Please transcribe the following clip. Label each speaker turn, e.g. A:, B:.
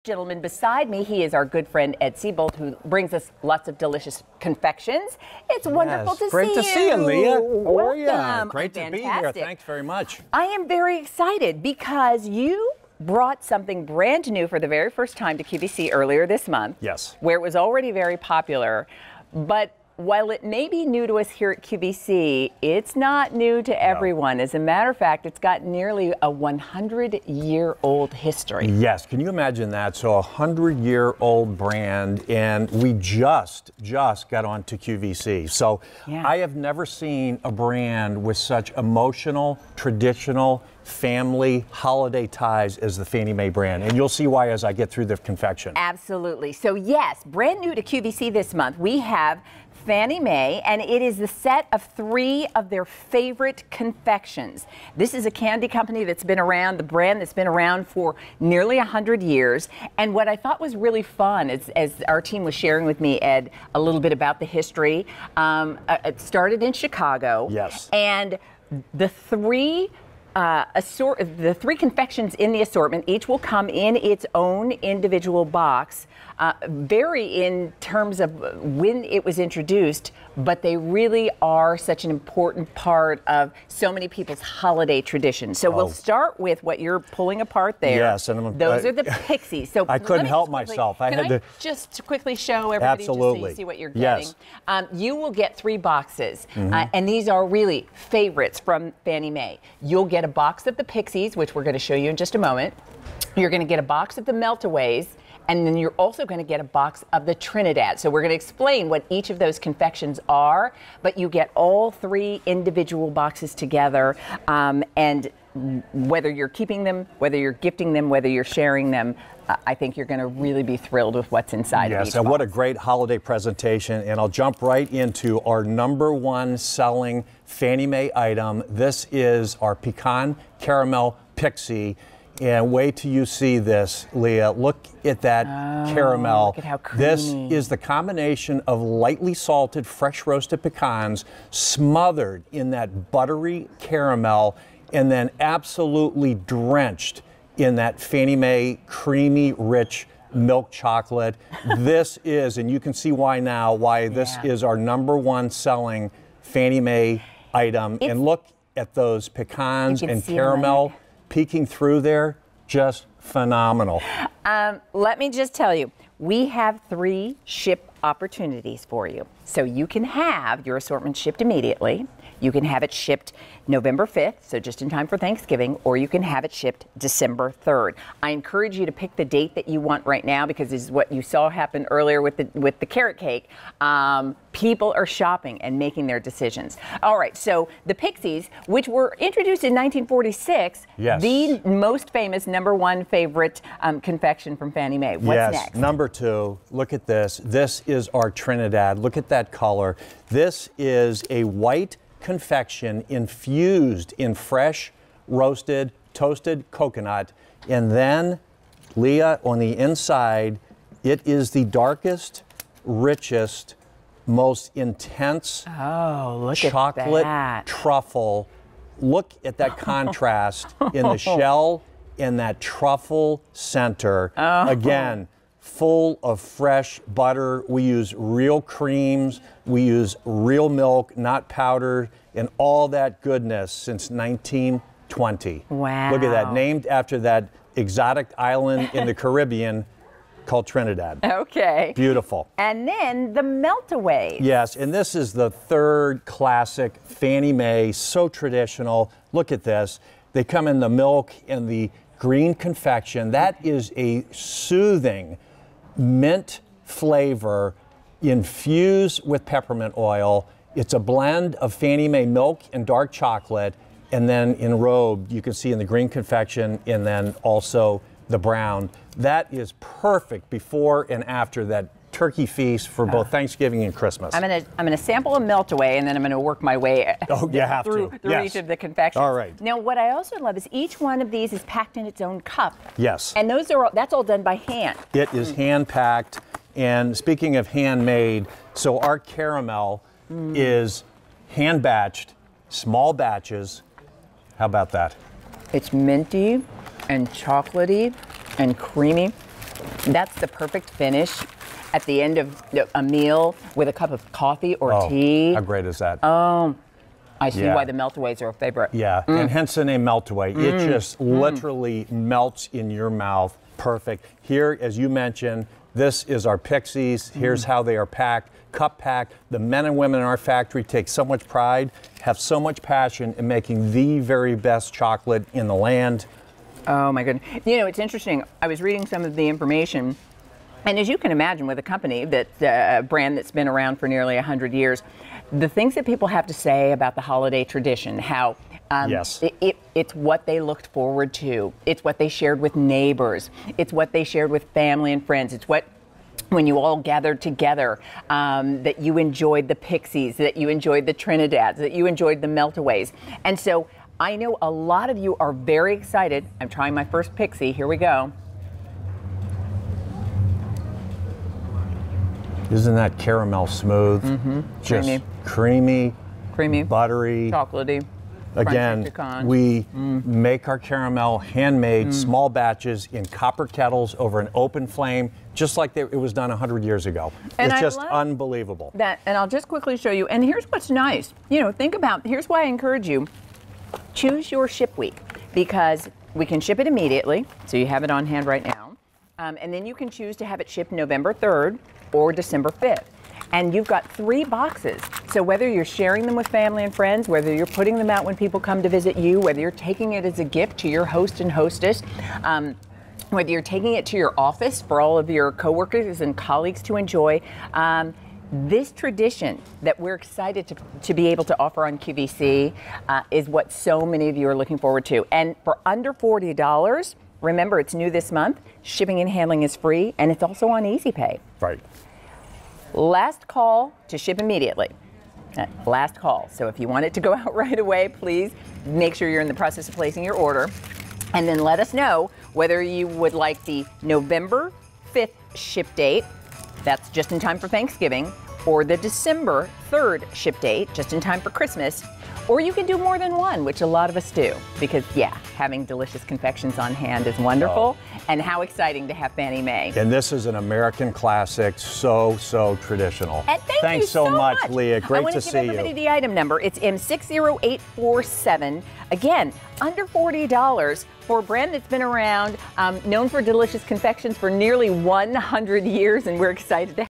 A: Gentleman beside me, he is our good friend Ed Siebold, who brings us lots of delicious confections. It's wonderful to see you.
B: Great to see you, Leah. How are you?
A: Welcome.
B: Great to be here. Thanks very much.
A: I am very excited because you brought something brand new for the very first time to QVC earlier this month.
B: Yes.
A: Where it was already very popular, but while it may be new to us here at QVC, it's not new to everyone. As a matter of fact, it's got nearly a 100-year-old history.
B: Yes, can you imagine that? So a 100-year-old brand, and we just got onto QVC. So I have never seen a brand with such emotional, traditional, family holiday ties as the Fannie Mae brand, and you'll see why as I get through the confection.
A: Absolutely. So yes, brand new to QVC this month, we have Fannie Mae, and it is the set of 3 of their favorite confections. This is a candy company that's been around, the brand that's been around for nearly 100 years. And what I thought was really fun is, as our team was sharing with me, Ed, a little bit about the history. It started in Chicago.
B: Yes.
A: And the 3 confections in the assortment each will come in its own individual box, vary in terms of when it was introduced, but they really are such an important part of so many people's holiday traditions. So we'll start with what you're pulling apart there.
B: Yes, and
A: those are the Pixies. So
B: I couldn't help myself.
A: I had to just quickly show everybody just so you see what you're getting.
B: Yes.
A: You will get 3 boxes, and these are really favorites from Fannie Mae. You'll get a box of the Pixies, which we're going to show you in just a moment. You're going to get a box of the Meltaways, and then you're also going to get a box of the Trinidad. So we're going to explain what each of those confections are, but you get all 3 individual boxes together, and whether you're keeping them, whether you're gifting them, whether you're sharing them, I think you're going to really be thrilled with what's inside of each
B: box. Yes, and what a great holiday presentation. And I'll jump right into our #1 selling Fannie Mae item. This is our Pecan Caramel Pixie. And wait till you see this, Leah. Look at that caramel.
A: Look at how creamy.
B: This is the combination of lightly salted, fresh roasted pecans smothered in that buttery caramel and then absolutely drenched in that Fannie Mae creamy, rich milk chocolate. This is, and you can see why now, why this is our #1 selling Fannie Mae item. And look at those pecans and caramel peeking through there, just phenomenal.
A: Let me just tell you, we have 3 ship opportunities for you. So you can have your assortment shipped immediately. You can have it shipped November 5th, so just in time for Thanksgiving, or you can have it shipped December 3rd. I encourage you to pick the date that you want right now, because this is what you saw happen earlier with the carrot cake. People are shopping and making their decisions. All right, so the Pixies, which were introduced in 1946, the most famous #1 favorite confection from Fannie Mae. What's next?
B: #2, look at this. This is our Trinidad. Look at that color. This is a white confection infused in fresh, roasted, toasted coconut. And then, Leah, on the inside, it is the darkest, richest, most intense chocolate truffle. Look at that contrast in the shell and that truffle center. Again, full of fresh butter. We use real creams. We use real milk, not powdered, and all that goodness since 1920.
A: Wow.
B: Look at that, named after that exotic island in the Caribbean called Trinidad.
A: Okay.
B: Beautiful.
A: And then the Meltaways.
B: Yes, and this is the 3rd classic Fannie Mae, so traditional. Look at this. They come in the milk and the green confection. That is a soothing mint flavor infused with peppermint oil. It's a blend of Fannie Mae milk and dark chocolate, and then enrobed, you can see in the green confection, and then also the brown. That is perfect before and after that turkey feast for both Thanksgiving and Christmas.
A: I'm gonna sample a Meltaway, and then I'm gonna work my way through each of the confections.
B: All right.
A: Now, what I also love is each one of these is packed in its own cup.
B: Yes.
A: And that's all done by hand.
B: It is hand packed. And speaking of handmade, so our caramel is hand batched, small batches. How about that?
A: It's minty and chocolatey and creamy. That's the perfect finish at the end of a meal with a cup of coffee or tea.
B: How great is that?
A: Oh, I see why the meltaways are a favorite.
B: Yeah, and hence the name Meltaway. It just literally melts in your mouth. Perfect. Here, as you mentioned, this is our Pixies. Here's how they are packed, cup packed. The men and women in our factory take so much pride, have so much passion in making the very best chocolate in the land.
A: Oh my goodness. You know, it's interesting. I was reading some of the information, and as you can imagine, with a company that's a brand that's been around for nearly 100 years, the things that people have to say about the holiday tradition, how it's what they looked forward to. It's what they shared with neighbors. It's what they shared with family and friends. It's what, when you all gathered together, that you enjoyed the Pixies, that you enjoyed the Trinidads, that you enjoyed the Meltaways. And so I know a lot of you are very excited. I'm trying my first Pixie. Here we go.
B: Isn't that caramel smooth? Just creamy, buttery,
A: chocolatey.
B: Again, we make our caramel handmade, small batches in copper kettles over an open flame, just like it was done 100 years ago.
A: And
B: it's just unbelievable.
A: That, and I'll just quickly show you. And here's what's nice. You know, think about, here's why I encourage you. Choose your ship week, because we can ship it immediately. So you have it on hand right now. And then you can choose to have it shipped November 3rd or December 5th. And you've got 3 boxes. So whether you're sharing them with family and friends, whether you're putting them out when people come to visit you, whether you're taking it as a gift to your host and hostess, whether you're taking it to your office for all of your coworkers and colleagues to enjoy, this tradition that we're excited to be able to offer on QVC is what so many of you are looking forward to. And for under $40, remember, it's new this month, shipping and handling is free, and it's also on Easy Pay.
B: Right.
A: Last call to ship immediately. Last call. So if you want it to go out right away, please make sure you're in the process of placing your order. And then let us know whether you would like the November 5th ship date, that's just in time for Thanksgiving, or the December 3rd ship date, just in time for Christmas. Or you can do more than one, which a lot of us do, because having delicious confections on hand is wonderful. And how exciting to have Fannie Mae.
B: And this is an American classic, so traditional.
A: And
B: thanks so much, Leah. Great to see you.
A: I want to give everybody the item number. It's M60847. Again, under $40 for a brand that's been around, known for delicious confections for nearly 100 years, and we're excited to